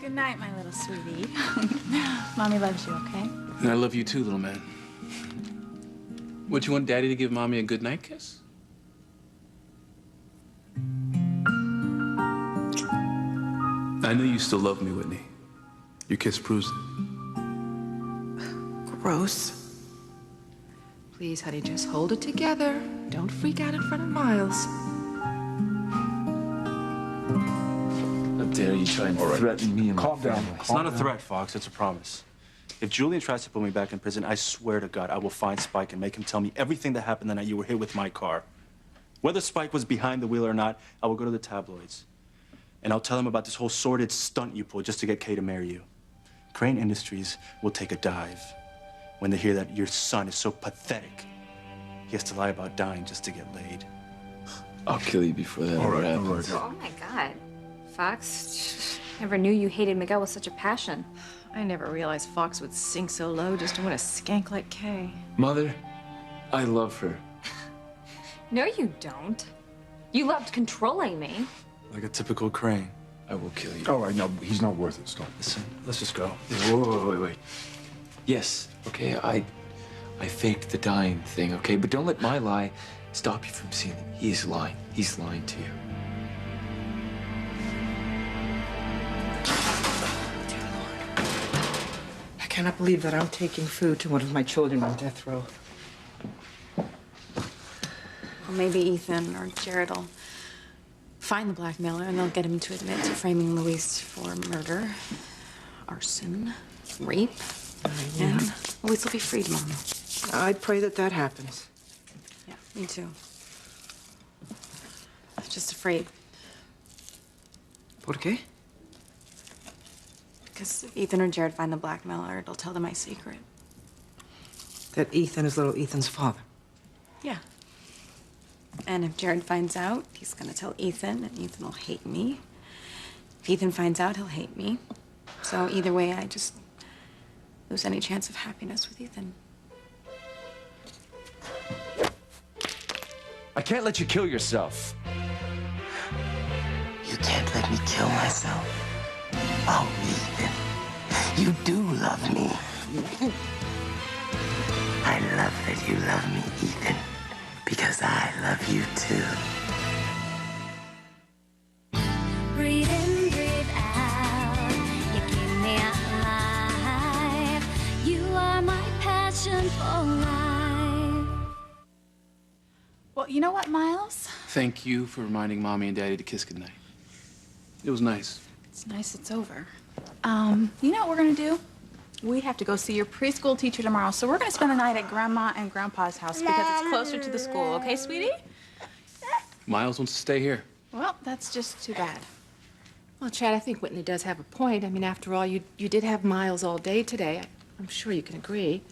Good night, my little sweetie. Mommy loves you, okay? And I love you too, little man. What, you want Daddy to give Mommy a good night kiss? I know you still love me, Whitney. Your kiss proves it. Gross. Please, honey, just hold it together. Don't freak out in front of Miles. How dare you try and threaten me and Calm down. It's not a threat, Fox. It's a promise. If Julian tries to put me back in prison, I swear to God, I will find Spike and make him tell me everything that happened the night you were here with my car. Whether Spike was behind the wheel or not, I will go to the tabloids. And I'll tell him about this whole sordid stunt you pulled just to get Kay to marry you. Crane Industries will take a dive when they hear that your son is so pathetic. He has to lie about dying just to get laid. I'll kill you before that ever happens. Oh my God. Fox, never knew you hated Miguel with such a passion. I never realized Fox would sink so low just to win a skank like Kay. Mother, I love her. No, you don't. You loved controlling me. Like a typical Crane. I will kill you. All right, no, he's not worth it. Stop. Listen, let's just go. Wait. Yes, okay, I faked the dying thing, okay? But don't let my lie stop you from seeing it. He's lying. He's lying to you. I cannot believe that I'm taking food to one of my children on death row. Well, maybe Ethan or Jared will find the blackmailer and they'll get him to admit to framing Luis for murder, arson, rape, and Luis will be free tomorrow. I pray that that happens. Yeah, me too. I'm just afraid. ¿Por qué? Because if Ethan or Jared find the blackmailer, it'll tell them my secret. That Ethan is little Ethan's father. Yeah. And if Jared finds out, he's gonna tell Ethan, and Ethan will hate me. If Ethan finds out, he'll hate me. So either way, I just lose any chance of happiness with Ethan. I can't let you kill yourself. You can't let me kill myself. Oh, Ethan, you do love me. I love that you love me, Ethan, because I love you too. Breathe in, breathe out. You keep me alive. You are my passion for life. Well, you know what, Miles? Thank you for reminding Mommy and Daddy to kiss goodnight. It was nice. It's nice it's over. You know what we're gonna do? We have to go see your preschool teacher tomorrow, so we're gonna spend the night at Grandma and Grandpa's house because it's closer to the school, okay, sweetie? Miles wants to stay here. Well, that's just too bad. Well, Chad, I think Whitney does have a point. I mean, after all, you did have Miles all day today. I'm sure you can agree.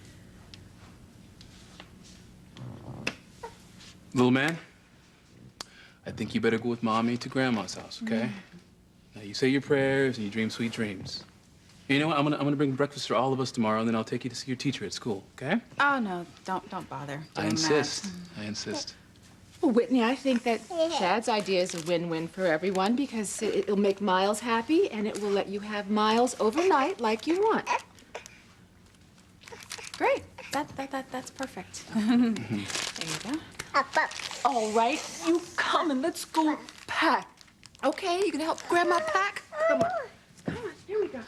Little man, I think you better go with Mommy to Grandma's house, okay? Now, you say your prayers and you dream sweet dreams. You know what? I'm gonna bring breakfast for all of us tomorrow, and then I'll take you to see your teacher at school, okay? Oh, no, don't bother I doing insist. that. I insist. Well, Whitney, I think that Chad's idea is a win-win for everyone because it'll make Miles happy and it will let you have Miles overnight like you want. Great. That's perfect. There you go. All right, you come and let's go pack. Okay, you can help Grandma pack? Come on. Come on, here we go.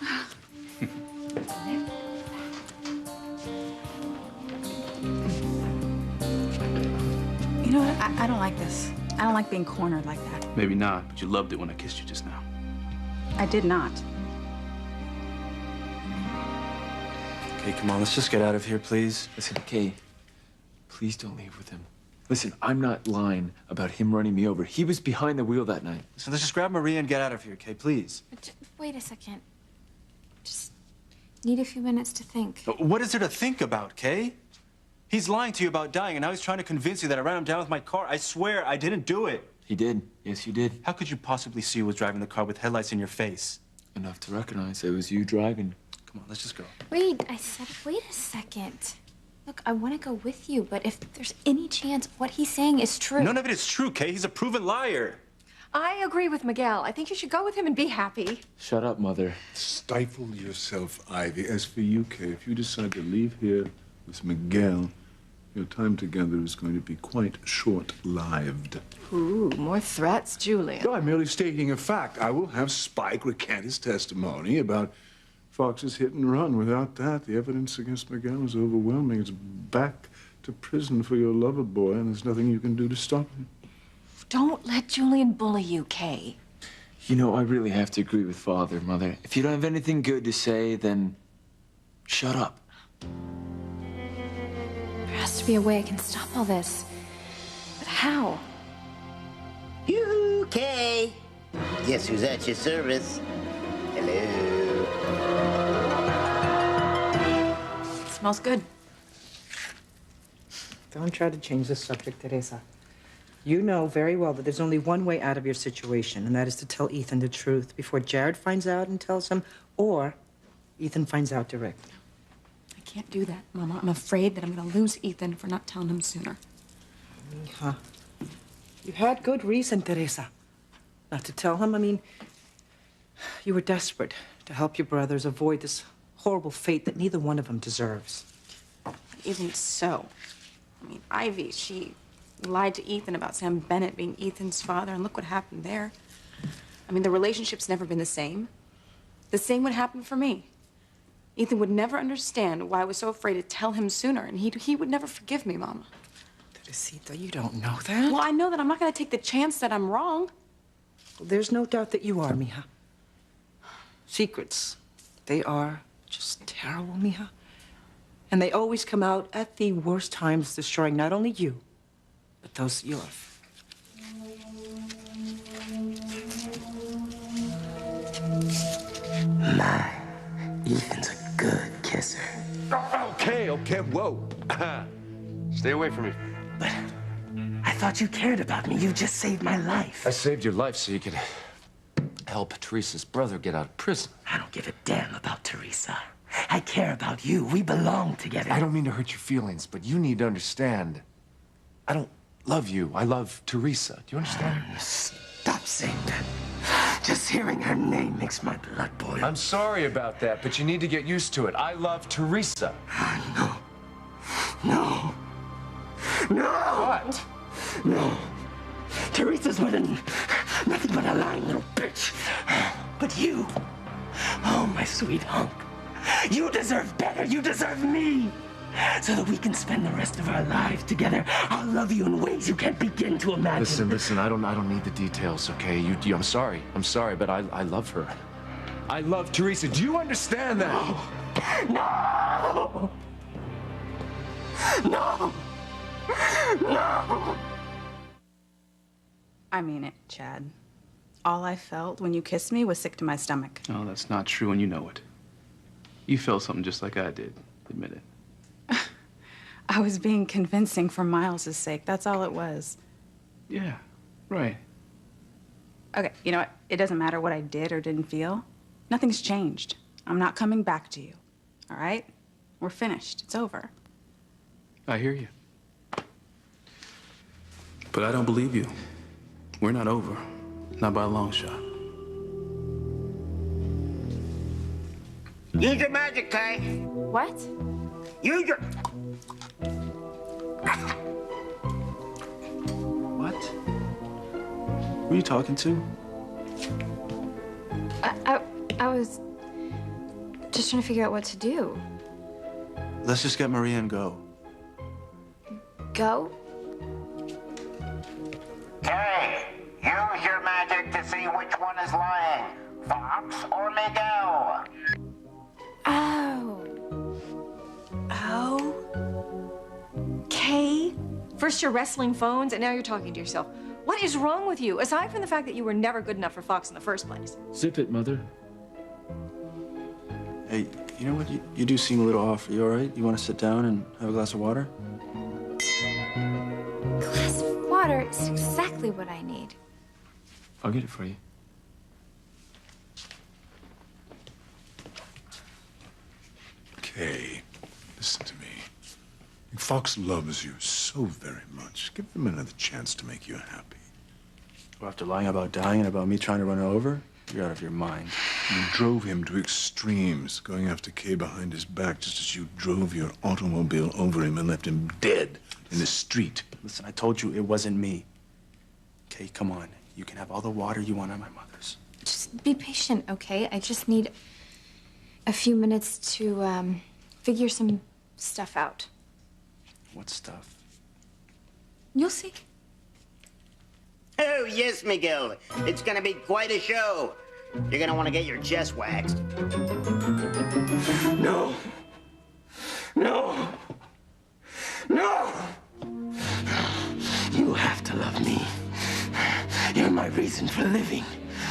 You know what? I don't like this. I don't like being cornered like that. Maybe not, but you loved it when I kissed you just now. I did not. Okay, come on, let's just get out of here, please. Listen, Kay, please don't leave with him. Listen, I'm not lying about him running me over. He was behind the wheel that night. So let's just grab Maria and get out of here, okay, please. Wait a second. Just need a few minutes to think. What is there to think about, Kay? He's lying to you about dying, and now he's trying to convince you that I ran him down with my car. I swear, I didn't do it. He did. Yes, you did. How could you possibly see who was driving the car with headlights in your face? Enough to recognize it was you driving. Come on, let's just go. Wait, I said, wait a second. Look, I want to go with you, but if there's any chance what he's saying is true. None of it is true, Kay. He's a proven liar. I agree with Miguel. I think you should go with him and be happy. Shut up, Mother. Stifle yourself, Ivy. As for you, Kay, if you decide to leave here with Miguel, your time together is going to be quite short-lived. Ooh, more threats, Julian. No, I'm merely stating a fact. I will have Spike recant his testimony about Fox's hit and run. Without that, the evidence against Miguel is overwhelming. It's back to prison for your lover boy, and there's nothing you can do to stop him. Don't let Julian bully you, Kay. You know, I really have to agree with Father, Mother. If you don't have anything good to say, then shut up. There has to be a way I can stop all this. But how? UK. Guess who's at your service? Hello. Smells good. Don't try to change the subject, Teresa. You know very well that there's only one way out of your situation, and that is to tell Ethan the truth before Jared finds out and tells him, or Ethan finds out directly. I can't do that, Mama. I'm afraid that I'm going to lose Ethan for not telling him sooner. Mija, you had good reason, Teresa, not to tell him. I mean, you were desperate to help your brothers avoid this horrible fate that neither one of them deserves. Even so, I mean, Ivy, she lied to Ethan about Sam Bennett being Ethan's father, and look what happened there. I mean, the relationship's never been the same. The same would happen for me. Ethan would never understand why I was so afraid to tell him sooner, and he would never forgive me, Mama. Teresita, you don't know that. Well, I know that I'm not going to take the chance that I'm wrong. Well, there's no doubt that you are, Mija. Secrets, they are just terrible, Mija. And they always come out at the worst times, destroying not only you, but those you love. My, Ethan's a good kisser. Okay, whoa. Stay away from me. But I thought you cared about me. You just saved my life. I saved your life so you could help Teresa's brother get out of prison. I don't give a damn about Teresa. I care about you. We belong together. I don't mean to hurt your feelings, but you need to understand. I don't love you. I love Teresa. Do you understand? Stop saying that. Just hearing her name makes my blood boil. I'm sorry about that, but you need to get used to it. I love Teresa. No. No. No! What? No. Teresa's nothing but a lying little bitch. But you, oh, my sweet hunk, you deserve better. You deserve me. So that we can spend the rest of our lives together. I'll love you in ways you can't begin to imagine. Listen, I don't need the details, okay? I'm sorry, but I love her. I love Teresa. Do you understand that? No! No! No! I mean it, Chad. All I felt when you kissed me was sick to my stomach. No, that's not true, and you know it. You felt something just like I did. Admit it. I was being convincing for Miles' sake. That's all it was. Yeah, right. Okay, you know what? It doesn't matter what I did or didn't feel. Nothing's changed. I'm not coming back to you. All right? We're finished. It's over. I hear you. But I don't believe you. We're not over. Not by a long shot. Use your magic, Kay. What? Use your... What? Who are you talking to? I was just trying to figure out what to do. Let's just get Maria and go. Go? Kay, use your magic to see which one is lying. Fox or Miguel? Oh. Kay, first you're wrestling phones, and now you're talking to yourself. What is wrong with you, aside from the fact that you were never good enough for Fox in the first place? Zip it, Mother. Hey, you know what? You do seem a little off. Are you all right? You want to sit down and have a glass of water? Glass of water is exactly what I need. I'll get it for you. Kay, listen to me. Fox loves you so very much. Give him another chance to make you happy. Well, after lying about dying and about me trying to run her over, you're out of your mind. You drove him to extremes, going after Kay behind his back, just as you drove your automobile over him and left him dead in the street. Listen, I told you it wasn't me. Okay, come on. You can have all the water you want at my mother's. Just be patient, okay? I just need a few minutes to figure some stuff out. What stuff? You'll see. Oh, yes, Miguel. It's gonna be quite a show. You're gonna want to get your chest waxed. No. No. No. You have to love me. You're my reason for living.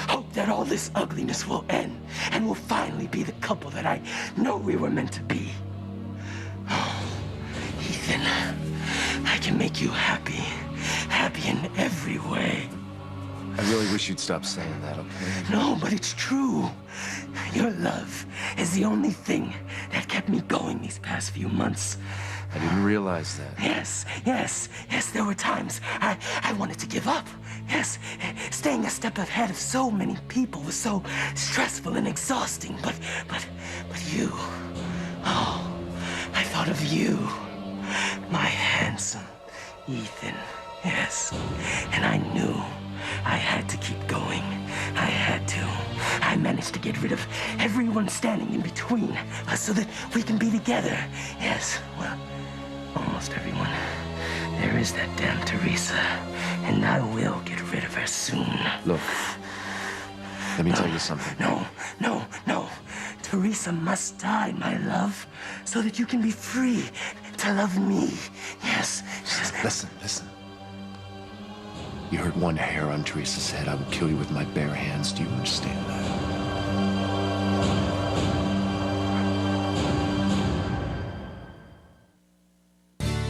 Hope that all this ugliness will end and we'll finally be the couple that I know we were meant to be. Oh, Ethan, I can make you happy. Happy in every way. I really wish you'd stop saying that, okay? No, but it's true. Your love is the only thing that kept me going these past few months. I didn't realize that. Yes, there were times I wanted to give up. Yes, staying a step ahead of so many people was so stressful and exhausting, but you, oh, I thought of you, my handsome Ethan, yes, and I knew I had to keep going. I had to. I managed to get rid of everyone standing in between so that we can be together. Yes, well, almost everyone. There is that damn Teresa, and I will get rid of her soon. Look, let me tell you something. No. Teresa must die, my love, so that you can be free to love me. Yes. Listen. You hurt one hair on Teresa's head, I will kill you with my bare hands. Do you understand that?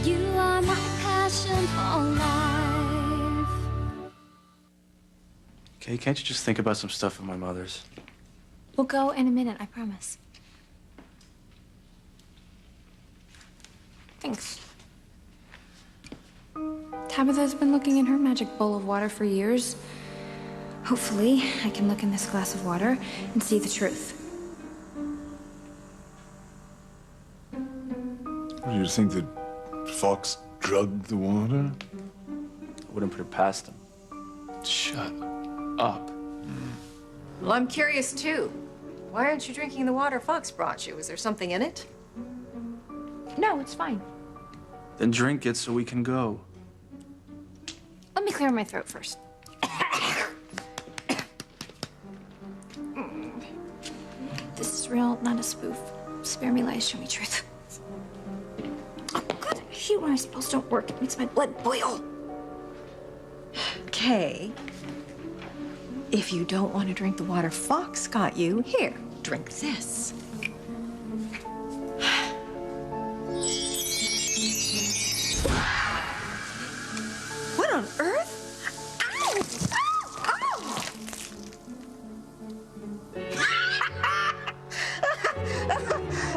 You are my passion for life. Okay, can't you just think about some stuff at my mother's? We'll go in a minute, I promise. Thanks. Tabitha's been looking in her magic bowl of water for years. Hopefully, I can look in this glass of water and see the truth. Do you think that Fox drugged the water? I wouldn't put it past him. Shut up. Well, I'm curious too. Why aren't you drinking the water Fox brought you? Is there something in it? No, it's fine. Then drink it so we can go. Let me clear my throat first. This is real, not a spoof. Spare me lies, show me truth. Oh, God, I hate when my spells don't work. It makes my blood boil. Kay, if you don't want to drink the water Fox got you, here, drink this. What on earth?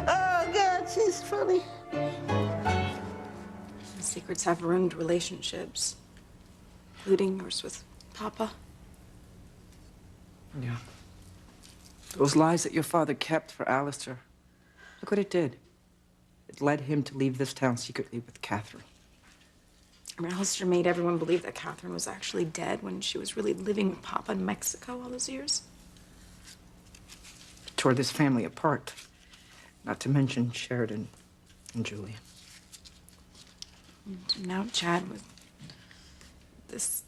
Oh, God, she's funny. Secrets have ruined relationships, including yours with Papa. Yeah. Those lies that your father kept for Alistair, look what it did. It led him to leave this town secretly with Catherine. I mean, Alistair made everyone believe that Catherine was actually dead when she was really living with Papa in Mexico all those years. It tore this family apart, not to mention Sheridan and Julia. And now Chad with this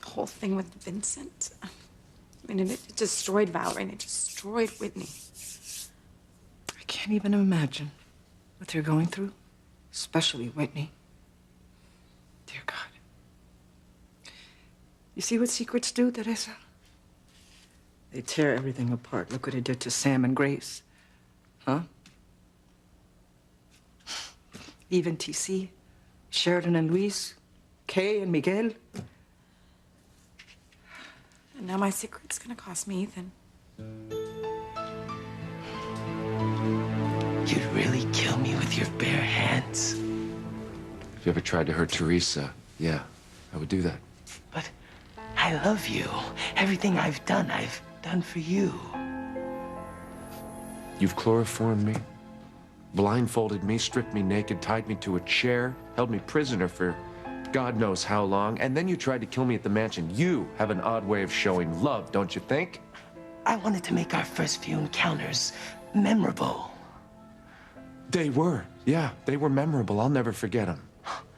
whole thing with Vincent. I mean, it destroyed Valerie and it destroyed Whitney. I can't even imagine what they're going through, especially Whitney. Dear God. You see what secrets do, Teresa? They tear everything apart. Look what it did to Sam and Grace. Huh? Even TC, Sheridan and Luis, Kay and Miguel. And now my secret's gonna cost me Ethan. You'd really kill me with your bare hands. If you ever tried to hurt Teresa, yeah, I would do that. But I love you. Everything I've done for you. You've chloroformed me, blindfolded me, stripped me naked, tied me to a chair, held me prisoner for God knows how long, and then you tried to kill me at the mansion. You have an odd way of showing love, don't you think? I wanted to make our first few encounters memorable. They were. Yeah, they were memorable. I'll never forget them.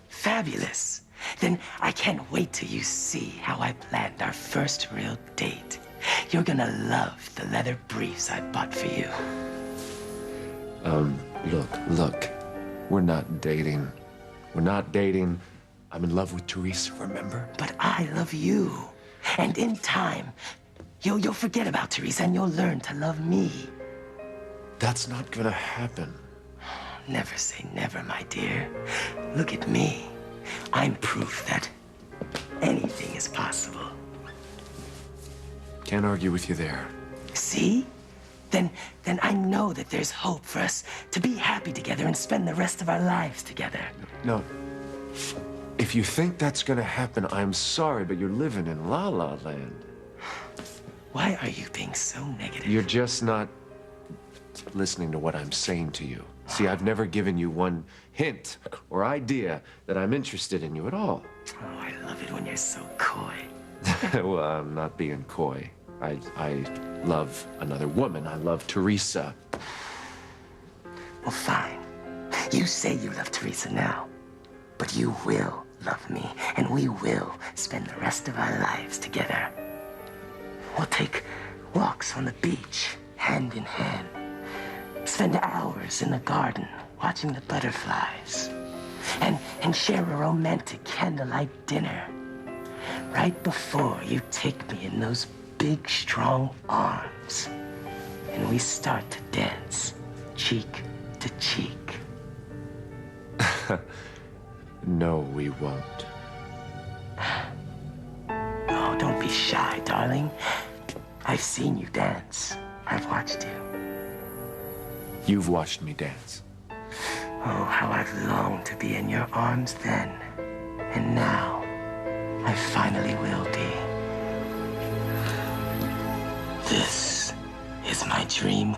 Fabulous. Then I can't wait till you see how I planned our first real date. You're gonna love the leather briefs I bought for you. Look. We're not dating. We're not dating. I'm in love with Teresa, remember? But I love you. And in time, you'll forget about Teresa and you'll learn to love me. That's not gonna happen. Never say never, my dear. Look at me. I'm proof that anything is possible. Can't argue with you there. See? Then I know that there's hope for us to be happy together and spend the rest of our lives together. No. If you think that's gonna happen, I'm sorry, but you're living in La La Land. Why are you being so negative? You're just not listening to what I'm saying to you. See, I've never given you one hint or idea that I'm interested in you at all. Oh, I love it when you're so coy. Well, I'm not being coy. I love another woman. I love Teresa. Well, fine. You say you love Teresa now, but you will love me, and we will spend the rest of our lives together. We'll take walks on the beach, hand in hand. Spend hours in the garden watching the butterflies. And share a romantic candlelight dinner. Right before you take me in those big, strong arms. And we start to dance, cheek to cheek. No, we won't. Oh, don't be shy, darling. I've seen you dance. I've watched you. You've watched me dance. Oh, how I've longed to be in your arms then. And now, I finally will be. This is my dream.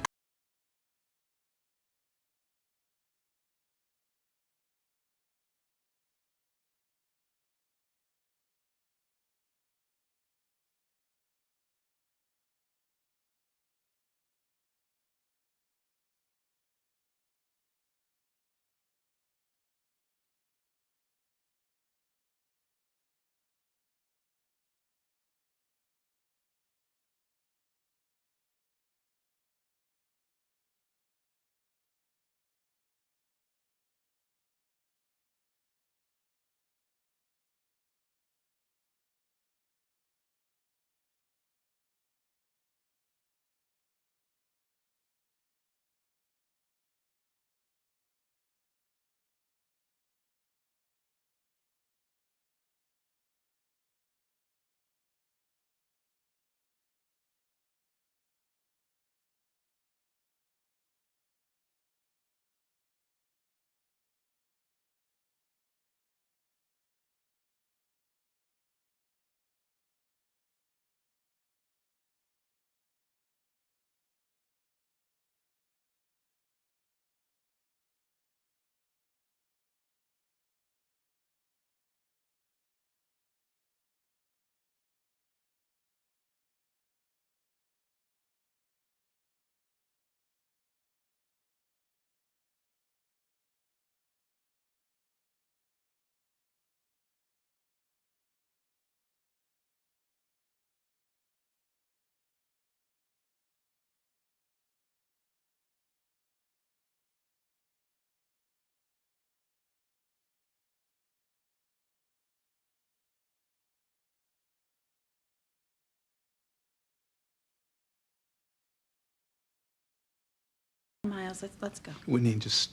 Miles, let's go. Whitney, just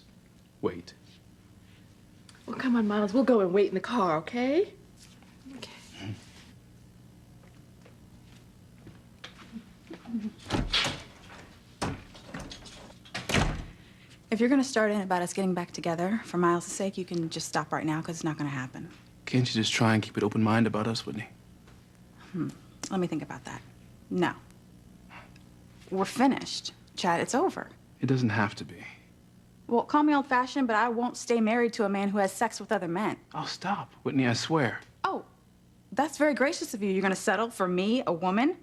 wait. Well, come on, Miles. We'll go and wait in the car, okay? If you're gonna start in about us getting back together, for Miles' sake, you can just stop right now, because it's not gonna happen. Can't you just try and keep an open mind about us, Whitney? Let me think about that. No. We're finished. Chad, it's over. It doesn't have to be. Well, call me old-fashioned, but I won't stay married to a man who has sex with other men. Oh, stop. Whitney, I swear. Oh, that's very gracious of you. You're gonna settle for me, a woman?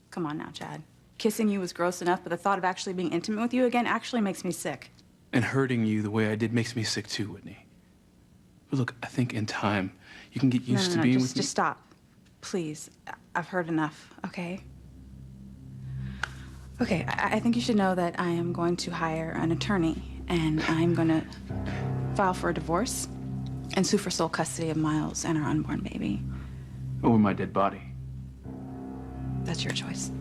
Come on now, Chad. Kissing you was gross enough, but the thought of actually being intimate with you again actually makes me sick. And hurting you the way I did makes me sick too, Whitney. But look, I think in time, you can get used to being with me. Just stop. Please. I've heard enough, okay? Okay, I think you should know that I am going to hire an attorney, and I'm gonna file for a divorce and sue for sole custody of Miles and our unborn baby. Over my dead body. That's your choice.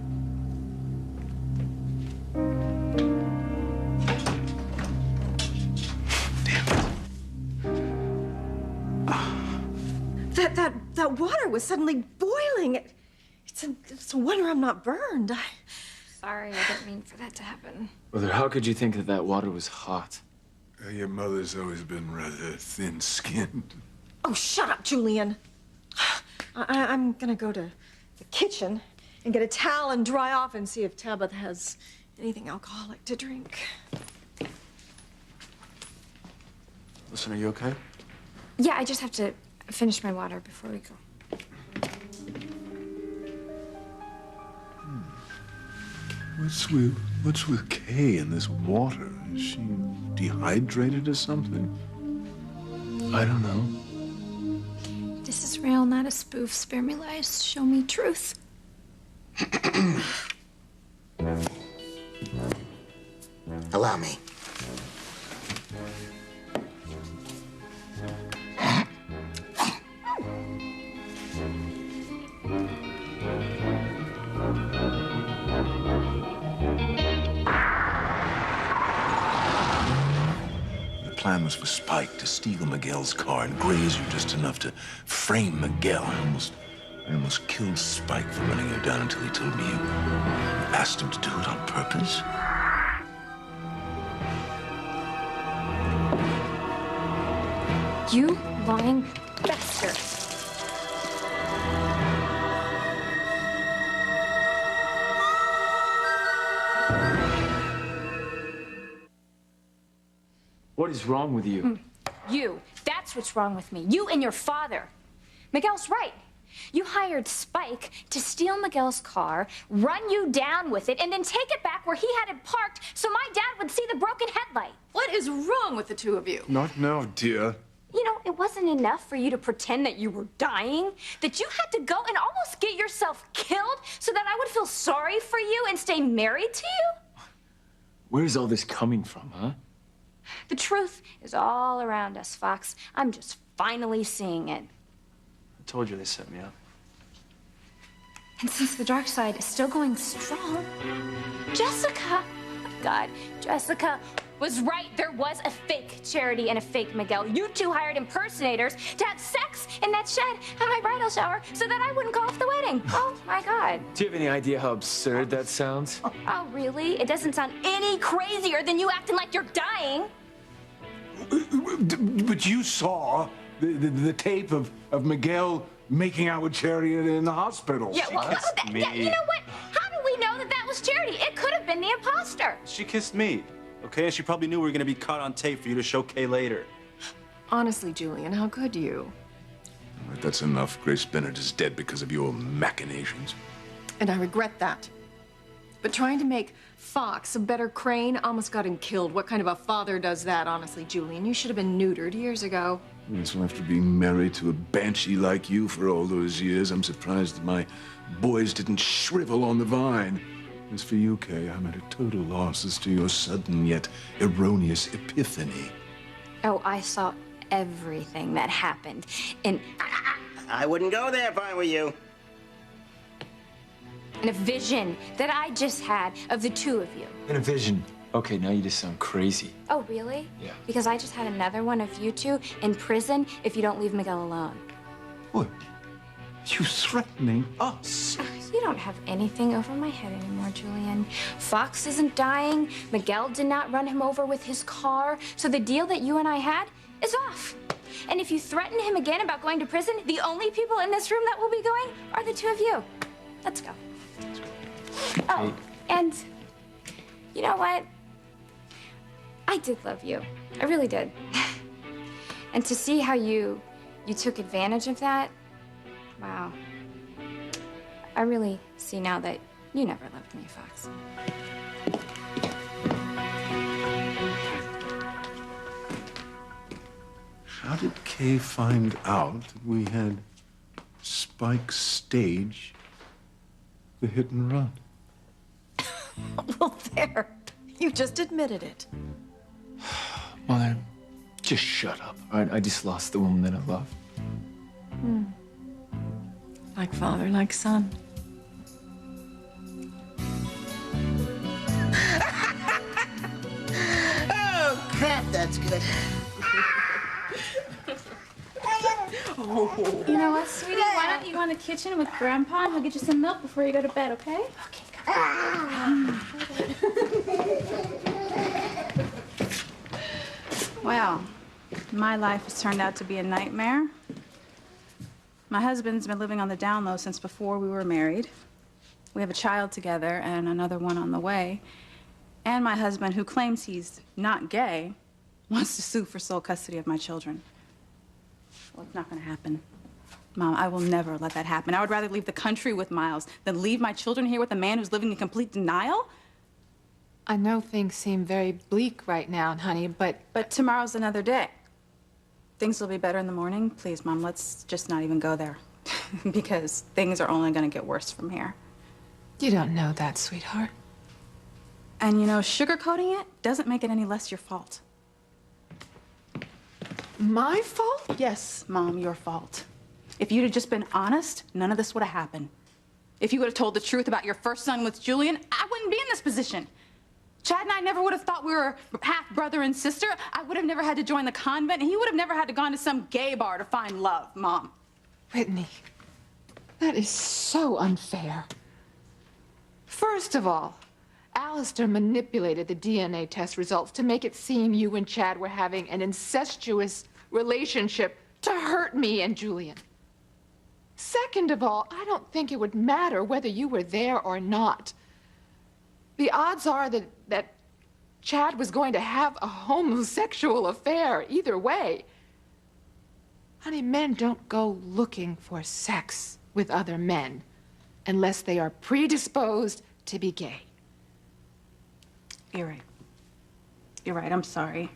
That water was suddenly boiling. It's a wonder I'm not burned. Sorry, I didn't mean for that to happen. Mother, how could you think that that water was hot? Your mother's always been rather thin-skinned. Oh, shut up, Julian. I'm gonna go to the kitchen and get a towel and dry off and see if Tabitha has anything alcoholic to drink. Listen, are you okay? Yeah, I just have to finish my water before we go. What's with Kay in this water? Is she dehydrated or something? I don't know. This is real, not a spoof. Spare me lies, show me truth. Allow me. The plan was for Spike to steal Miguel's car and graze you just enough to frame Miguel. I almost killed Spike for running you down until he told me you asked him to do it on purpose. You lying bastard. What is wrong with you? You. That's what's wrong with me. You and your father. Miguel's right. You hired Spike to steal Miguel's car, run you down with it, and then take it back where he had it parked so my dad would see the broken headlight. What is wrong with the two of you? Not now, dear. You know, it wasn't enough for you to pretend that you were dying, that you had to go and almost get yourself killed so that I would feel sorry for you and stay married to you? Where's all this coming from, huh? The truth is all around us, Fox. I'm just finally seeing it. I told you they set me up. And since the dark side is still going strong, Jessica, oh my God, Jessica was right. There was a fake Charity and a fake Miguel. You two hired impersonators to have sex in that shed at my bridal shower so that I wouldn't call off the wedding. Oh my God. Do you have any idea how absurd that sounds? Oh, really? It doesn't sound any crazier than you acting like you're dying. But you saw the tape of Miguel making out with Charity in the hospital. Yeah, well, yeah, you know what? How do we know that that was Charity? It could have been the imposter. She kissed me, okay? And she probably knew we were gonna be caught on tape for you to show Kay later. Honestly, Julian, how could you? All right, that's enough. Grace Bennett is dead because of your machinations. And I regret that. But trying to make Fox a better Crane almost got him killed. What kind of a father does that, honestly, Julian? You should have been neutered years ago. And so after being married to a banshee like you for all those years, I'm surprised that my boys didn't shrivel on the vine. As for you, Kay, I'm at a total loss as to your sudden yet erroneous epiphany. Oh, I saw everything that happened. And I wouldn't go there if I were you. in a vision that I just had of the two of you. In a vision. Okay, now you just sound crazy. Oh, really? Yeah. Because I just had another one of you two in prison if you don't leave Miguel alone. What? You threatening us? You don't have anything over my head anymore, Julian. Fox isn't dying. Miguel did not run him over with his car. So the deal that you and I had is off. And if you threaten him again about going to prison, the only people in this room that will be going are the two of you. Let's go. Oh, and you know what? I did love you. I really did. And to see how you took advantage of that, wow. I really see now that you never loved me, Fox. How did Kay find out that we had Spike stage the hit and run? Well, there. You just admitted it. Mother, just shut up. All right, I just lost the woman that I love. Like father, like son. Oh, crap, that's good. You know what, sweetie? Why don't you go in the kitchen with Grandpa and he'll get you some milk before you go to bed, okay? Okay, come Well, my life has turned out to be a nightmare. My husband's been living on the down low since before we were married. We have a child together and another one on the way. And my husband, who claims he's not gay, wants to sue for sole custody of my children. Well, it's not gonna happen. Mom, I will never let that happen. I would rather leave the country with Miles than leave my children here with a man who's living in complete denial. I know things seem very bleak right now, honey, but tomorrow's another day. Things will be better in the morning. Please, Mom, let's just not even go there. Because things are only gonna get worse from here. You don't know that, sweetheart. And you know, sugarcoating it doesn't make it any less your fault. My fault? Yes, Mom, your fault. If you'd have just been honest, none of this would have happened. If you would have told the truth about your first son with Julian, I wouldn't be in this position. Chad and I never would have thought we were half brother and sister. I would have never had to join the convent, and he would have never had to gone to some gay bar to find love, Mom. Whitney, that is so unfair. First of all, Alistair manipulated the DNA test results to make it seem you and Chad were having an incestuous relationship to hurt me and Julian. Second of all, I don't think it would matter whether you were there or not. The odds are that Chad was going to have a homosexual affair either way. Honey, men don't go looking for sex with other men unless they are predisposed to be gay. You're right. You're right, I'm sorry.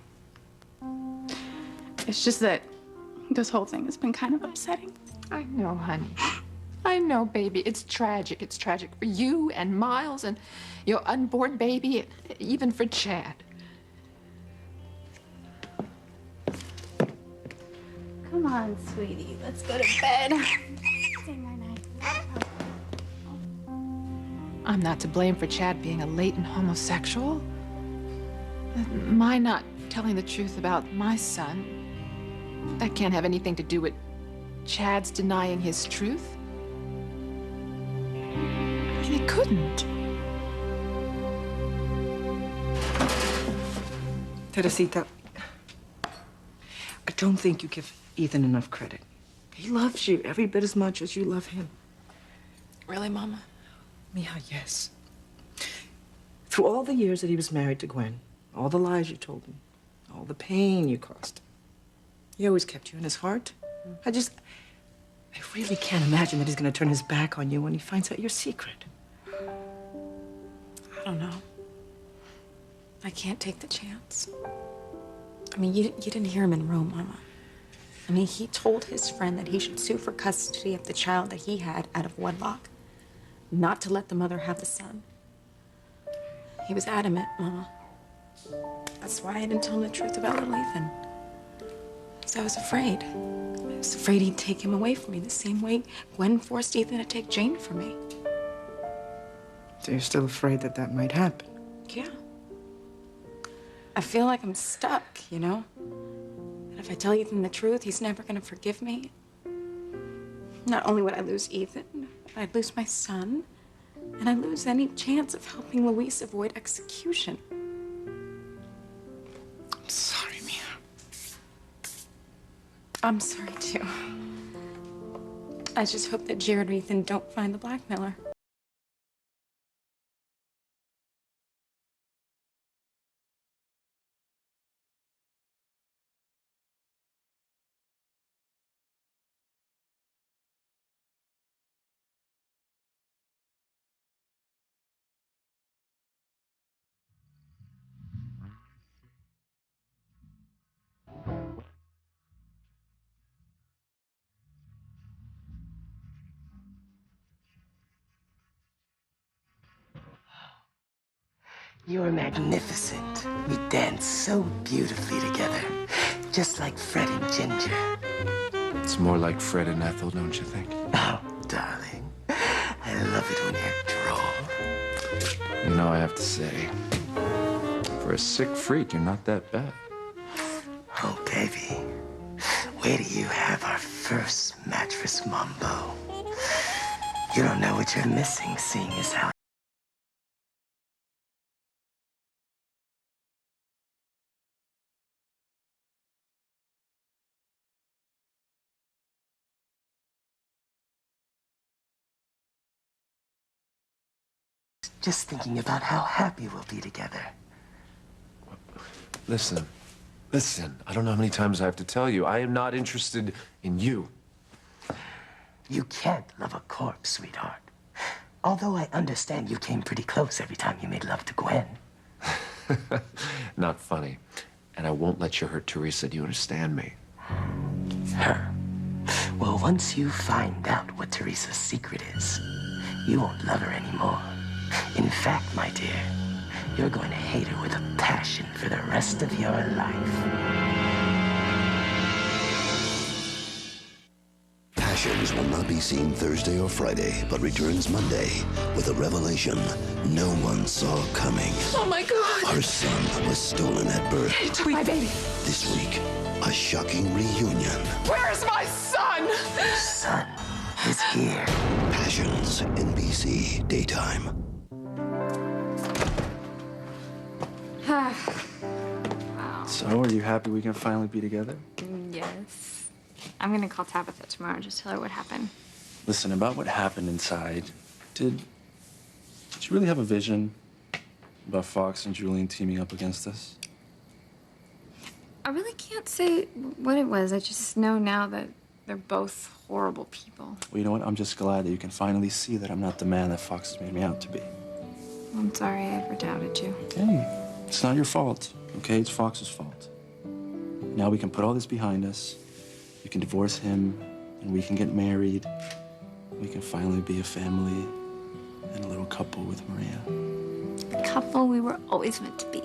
It's just that this whole thing has been kind of upsetting. I know, honey. I know, baby. It's tragic. It's tragic for you and Miles and your unborn baby, and even for Chad. Come on, sweetie. Let's go to bed. I'm not to blame for Chad being a latent homosexual. My not telling the truth about my son, that can't have anything to do with Chad's denying his truth. I mean, it couldn't. Teresita, I don't think you give Ethan enough credit. He loves you every bit as much as you love him. Really, Mama? Mija, yes. Through all the years that he was married to Gwen, all the lies you told him, all the pain you caused him, he always kept you in his heart. I really can't imagine that he's going to turn his back on you when he finds out your secret. I don't know. I can't take the chance. I mean, you didn't hear him in Rome, Mama. I mean, he told his friend that he should sue for custody of the child that he had out of wedlock, not to let the mother have the son. He was adamant, Mama. That's why I didn't tell him the truth about little Ethan. Because I was afraid. I was afraid he'd take him away from me the same way Gwen forced Ethan to take Jane from me. So you're still afraid that that might happen? Yeah. I feel like I'm stuck, you know? And if I tell Ethan the truth, he's never gonna forgive me. Not only would I lose Ethan, but I'd lose my son, and I'd lose any chance of helping Luis avoid execution. I'm sorry, Mia. I'm sorry, too. I just hope that Jared and Ethan don't find the blackmailer. You're magnificent. We dance so beautifully together, just like Fred and Ginger. It's more like Fred and Ethel, don't you think? Oh, darling. I love it when you're droll. You know, I have to say, for a sick freak, you're not that bad. Oh, baby. Wait till you have our first mattress mambo. You don't know what you're missing, seeing as how just thinking about how happy we'll be together. Listen, I don't know how many times I have to tell you, I am not interested in you. You can't love a corpse, sweetheart. Although I understand you came pretty close every time you made love to Gwen. Not funny. And I won't let you hurt Teresa. Do you understand me? Her. Well, once you find out what Teresa's secret is, you won't love her anymore. In fact, my dear, you're going to hate her with a passion for the rest of your life. Passions will not be seen Thursday or Friday, but returns Monday with a revelation no one saw coming. Oh, my God. Her son was stolen at birth. He took my baby. This week, a shocking reunion. Where's my son? Son is here. Passions, NBC, daytime. So, are you happy we can finally be together? Yes. I'm gonna call Tabitha tomorrow, just tell her what happened. Listen, about what happened inside, did you really have a vision about Fox and Julian teaming up against us? I really can't say what it was. I just know now that they're both horrible people. Well, you know what? I'm just glad that you can finally see that I'm not the man that Fox has made me out to be. I'm sorry I ever doubted you. Hey, it's not your fault, okay? It's Fox's fault. Now we can put all this behind us. You can divorce him, and we can get married. We can finally be a family and a little couple with Maria. The couple we were always meant to be.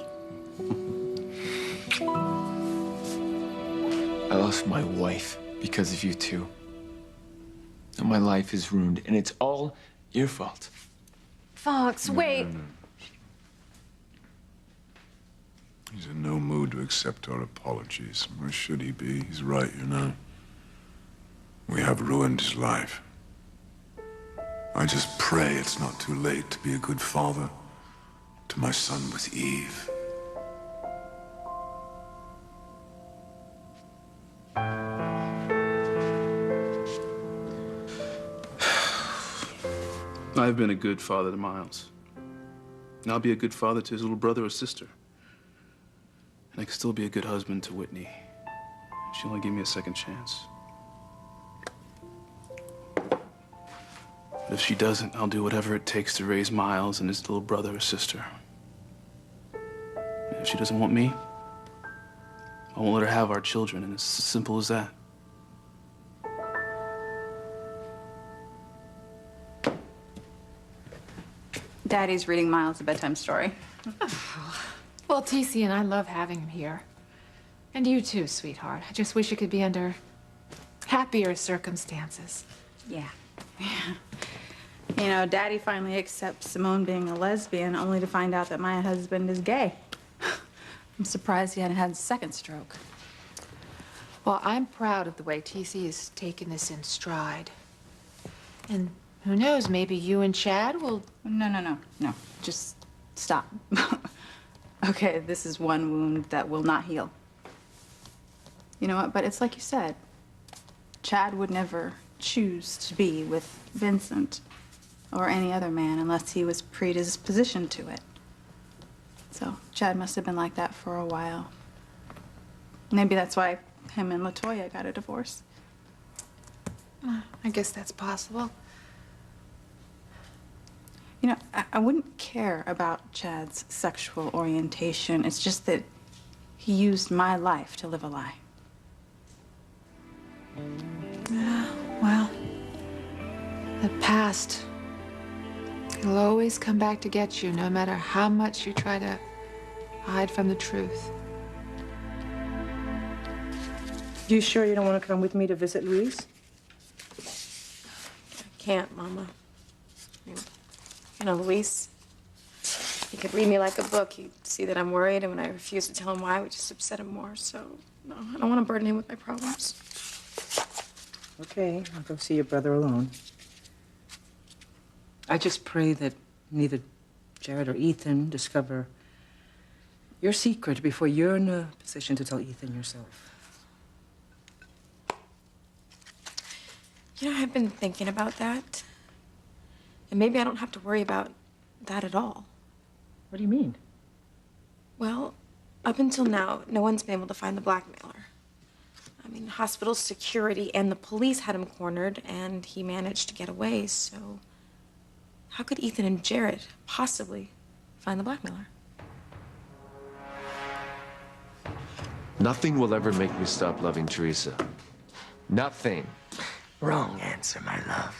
I lost my wife because of you two. And my life is ruined, and it's all your fault. Fox, wait. No. He's in no mood to accept our apologies. Why should he be? He's right, you know. We have ruined his life. I just pray it's not too late to be a good father to my son with Eve. I've been a good father to Miles. And I'll be a good father to his little brother or sister. And I can still be a good husband to Whitney. She only gave me a second chance. But if she doesn't, I'll do whatever it takes to raise Miles and his little brother or sister. And if she doesn't want me, I won't let her have our children, and it's as simple as that. Daddy's reading Miles a bedtime story. Well, TC and I love having him here. And you too, sweetheart. I just wish it could be under happier circumstances. Yeah. You know, Daddy finally accepts Simone being a lesbian, only to find out that my husband is gay. I'm surprised he hadn't had a second stroke. Well, I'm proud of the way TC has taken this in stride. And who knows, maybe you and Chad will... No. Just stop. Okay, this is one wound that will not heal. You know what? But it's like you said. Chad would never choose to be with Vincent or any other man unless he was predispositioned to it. So Chad must have been like that for a while. Maybe that's why him and LaToya got a divorce. I guess that's possible. You know, I wouldn't care about Chad's sexual orientation. It's just that he used my life to live a lie. Yeah, well, the past will always come back to get you, no matter how much you try to hide from the truth. You sure you don't want to come with me to visit Luis? I can't, Mama. You know, Luis, he could read me like a book. He'd see that I'm worried, and when I refuse to tell him why, it would just upset him more. So, no, I don't want to burden him with my problems. Okay, I'll go see your brother alone. I just pray that neither Jared or Ethan discover your secret before you're in a position to tell Ethan yourself. You know, I've been thinking about that. And maybe I don't have to worry about that at all. What do you mean? Well, up until now, no one's been able to find the blackmailer. I mean, hospital security and the police had him cornered, and he managed to get away, so how could Ethan and Jared possibly find the blackmailer? Nothing will ever make me stop loving Teresa. Nothing. Wrong answer, my love.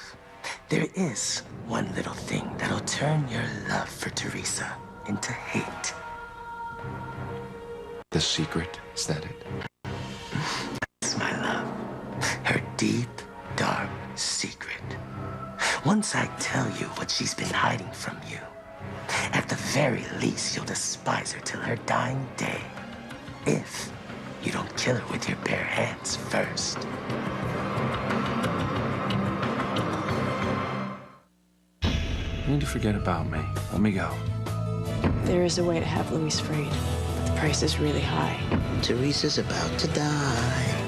There is one little thing that'll turn your love for Teresa into hate. The secret, is that it? Yes, my love. Her deep, dark secret. Once I tell you what she's been hiding from you, at the very least, you'll despise her till her dying day. If you don't kill her with your bare hands first. You need to forget about me. Let me go. There is a way to have Luis freed, but the price is really high. Teresa's about to die.